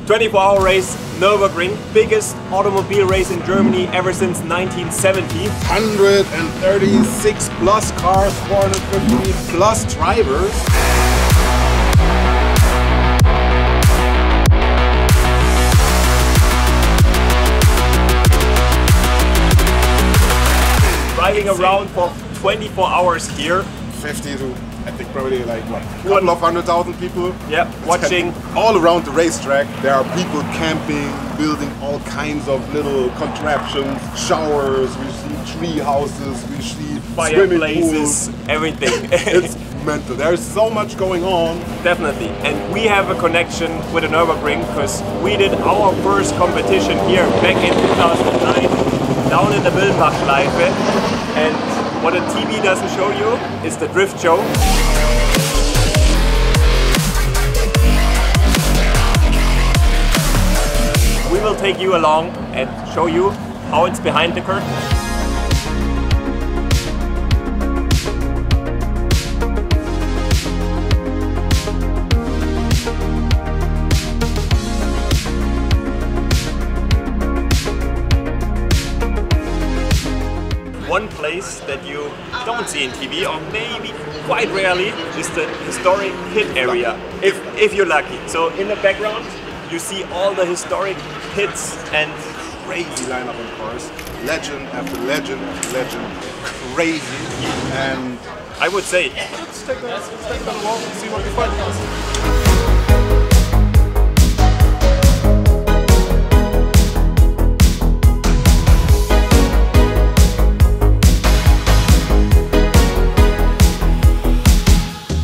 24-hour race, Nürburgring, biggest automobile race in Germany ever since 1970. 136 plus cars, 450 plus drivers. Driving around for 24 hours here. 50 to, I think, probably like what, a couple of 100,000 people. Yeah, watching. All around the racetrack. There are people camping, building all kinds of little contraptions, showers, we see tree houses, we see fireplaces, everything. It's mental. There's so much going on. Definitely. And we have a connection with the Nürburgring because we did our first competition here back in 2009 down in the Schleife. And what the TV doesn't show you is the drift show. We will take you along and show you how it's behind the curtain. One place that you don't see in TV, or maybe quite rarely, is the historic pit area, if you're lucky. So in the background you see all the historic pits and crazy lineup of cars. Legend after legend after legend. Crazy. And I would say, let's take a walk and see what we find.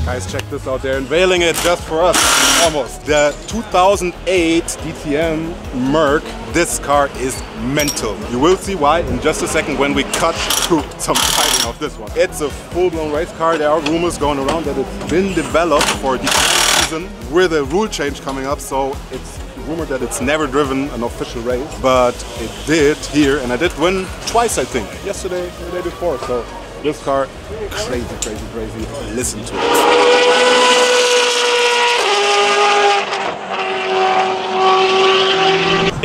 Guys, check this out, they're unveiling it just for us, almost. The 2008 DTM Merc, this car is mental. You will see why in just a second when we cut through some fighting of this one. It's a full-blown race car. There are rumors going around that it's been developed for DTM season with a rule change coming up, so it's rumored that it's never driven an official race, but it did here, and I did win twice, I think, yesterday and the day before. So this car, crazy, crazy, crazy. Listen to it.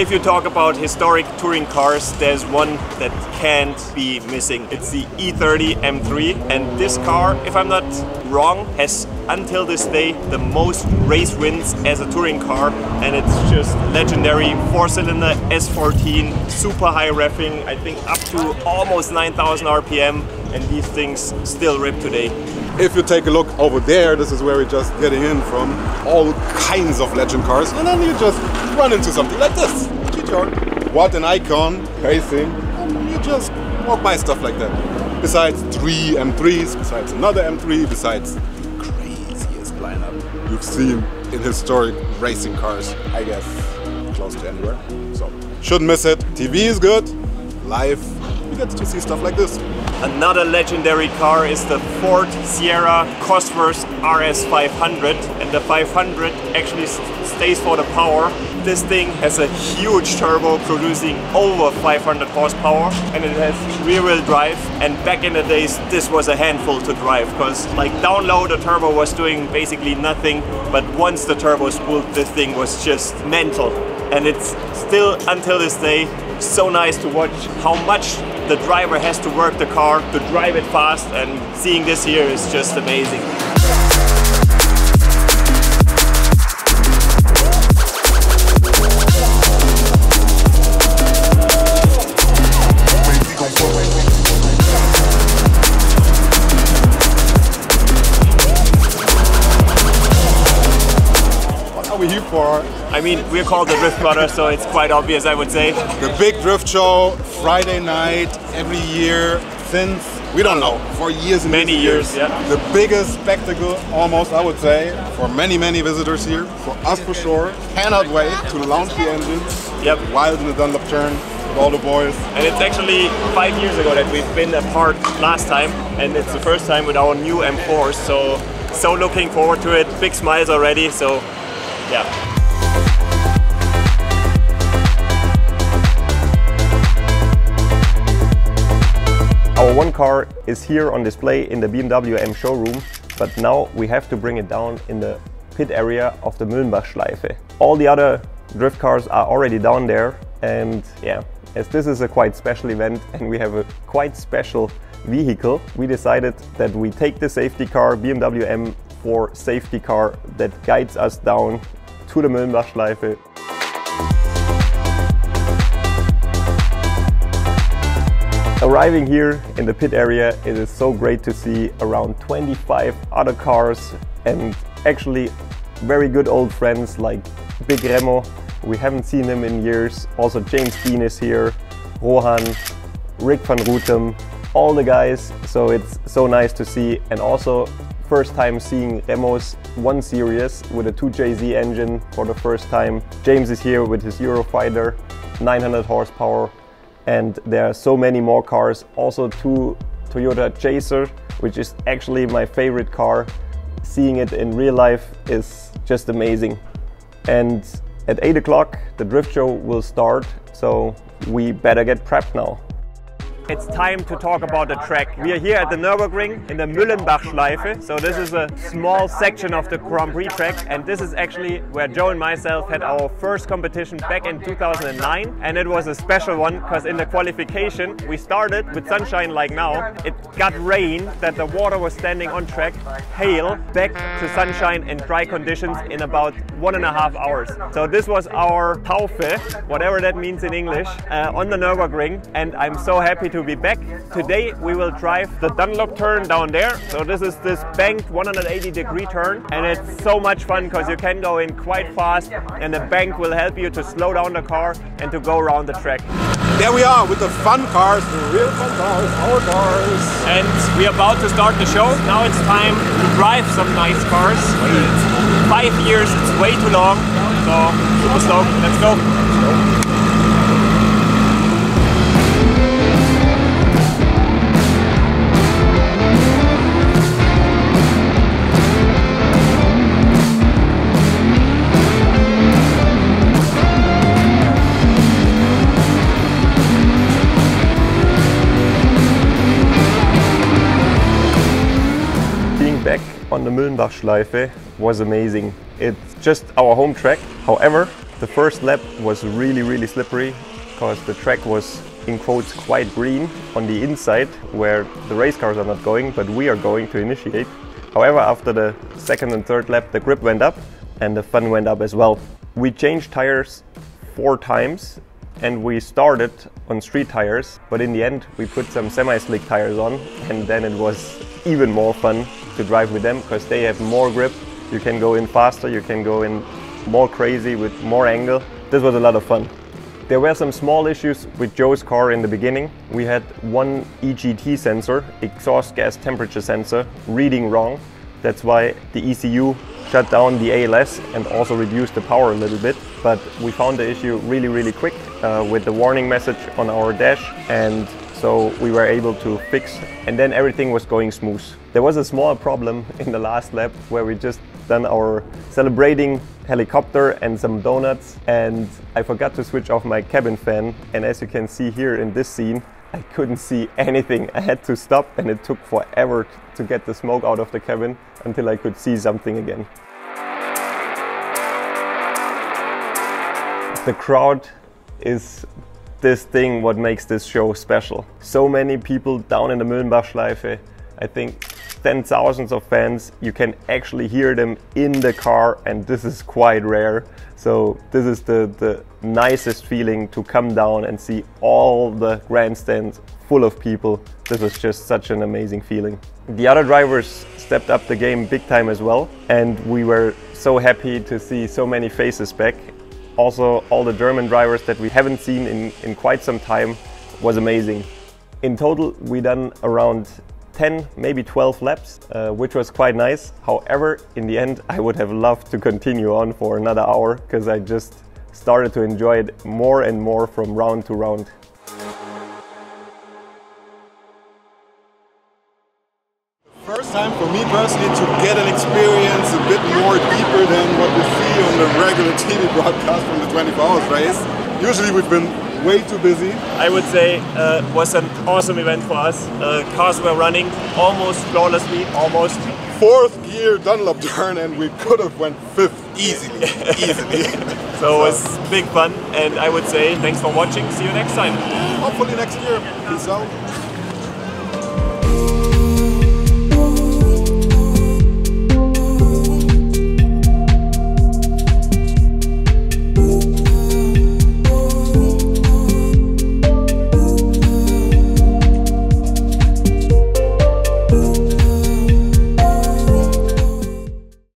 if you talk about historic touring cars, there's one that can't be missing. It's the E30 M3, and this car, if I'm not wrong, has until this day the most race wins as a touring car, and it's just legendary. 4-cylinder S14, super high revving, I think up to almost 9,000 RPM, and these things still rip today. If you take a look over there, this is where we're just getting in from all kinds of legend cars, and then you just run into something like this. What an icon, racing, and you just walk by stuff like that. Besides 3 M3s, besides another M3, besides the craziest lineup you've seen in historic racing cars, I guess, close to anywhere. So, shouldn't miss it. TV is good, live, you get to see stuff like this. Another legendary car is the Ford Sierra Cosworth RS 500, and the 500 actually stays for the power. This thing has a huge turbo producing over 500 horsepower, and it has rear-wheel drive, and back in the days this was a handful to drive, because like down low the turbo was doing basically nothing, but once the turbo spooled, this thing was just mental. And it's still until this day so nice to watch how much the driver has to work the car to drive it fast, and seeing this here is just amazing. What are we here for? I mean, we're called the Driftbrothers, so it's quite obvious, I would say. The big drift show, Friday night, every year, since, we don't know, for years and many years, yeah. The biggest spectacle, almost, I would say, for many, many visitors here. For us, for sure. Cannot wait to launch the engines. Yep. Wild in the Dunlop turn with all the boys. And it's actually 5 years ago that we've been apart last time, and it's the first time with our new M4s, so looking forward to it. Big smiles already, so yeah. Our one car is here on display in the bmwm showroom, but now we have to bring it down in the pit area of the Schleife. All the other drift cars are already down there, and yeah, as this is a quite special event and we have a quite special vehicle, we decided that we take the safety car bmwm for safety car that guides us down to the Müllenbachschleife. Arriving here in the pit area, it is so great to see around 25 other cars and actually very good old friends like Big Remo. We haven't seen him in years. Also James Dean is here, Rohan, Rick van Routem, all the guys. So it's so nice to see, and also first time seeing Remo's 1 Series with a 2JZ engine for the first time. James is here with his Eurofighter, 900 horsepower. And there are so many more cars. Also 2 Toyota Chaser, which is actually my favorite car. Seeing it in real life is just amazing. And at 8 o'clock the drift show will start, so we better get prepped now. It's time to talk about the track. We are here at the Nürburgring in the Müllenbachschleife. So this is a small section of the Grand Prix track, and this is actually where Joe and myself had our first competition back in 2009, and it was a special one because in the qualification we started with sunshine like now. It got rain that the water was standing on track, hail, back to sunshine and dry conditions in about 1.5 hours. So this was our Taufe, whatever that means in English, on the Nürburgring, and I'm so happy to be back. Today we will drive the Dunlop turn down there. So this is this banked 180-degree turn, and it's so much fun because you can go in quite fast and the bank will help you to slow down the car and to go around the track. There we are with the fun cars, the real fun cars, our cars. And we're about to start the show. Now it's time to drive some nice cars. 5 years, it's way too long. So super slow, let's go. Back on the Müllenbachschleife was amazing. It's just our home track. However, the first lap was really slippery because the track was in quotes quite green on the inside where the race cars are not going, but we are going to initiate. However, after the second and third lap the grip went up and the fun went up as well. We changed tires 4 times and we started on street tires, but in the end we put some semi-slick tires on, and then it was even more fun to drive with them because they have more grip. You can go in faster, you can go in more crazy with more angle. This was a lot of fun. There were some small issues with Joe's car in the beginning. We had one EGT sensor, exhaust gas temperature sensor, reading wrong. That's why the ECU shut down the ALS and also reduced the power a little bit. But we found the issue really quick with the warning message on our dash, and so we were able to fix, and then everything was going smooth. There was a small problem in the last lap where we just done our celebrating helicopter and some donuts, and I forgot to switch off my cabin fan, and as you can see here in this scene, I couldn't see anything. I had to stop, and it took forever to get the smoke out of the cabin until I could see something again. The crowd is this thing what makes this show special. So many people down in the Müllenbachschleife. I think 10,000 of fans. You can actually hear them in the car, and this is quite rare. So this is the nicest feeling, to come down and see all the grandstands full of people. This was just such an amazing feeling. The other drivers stepped up the game big time as well, and we were so happy to see so many faces back. Also, all the German drivers that we haven't seen in quite some time was amazing. In total, we done around 10, maybe 12 laps, which was quite nice. However, in the end, I would have loved to continue on for another hour because I just started to enjoy it more and more from round to round. First time for me personally to get an experience a bit more deeper than what we see on the regular TV broadcast from the 24 hours race. Usually we've been way too busy. I would say was an awesome event for us. Cars were running almost flawlessly, almost. 4th gear Dunlop turn and we could have went 5th easily, easily. So it was big fun, and I would say thanks for watching. See you next time. Hopefully next year. Peace out.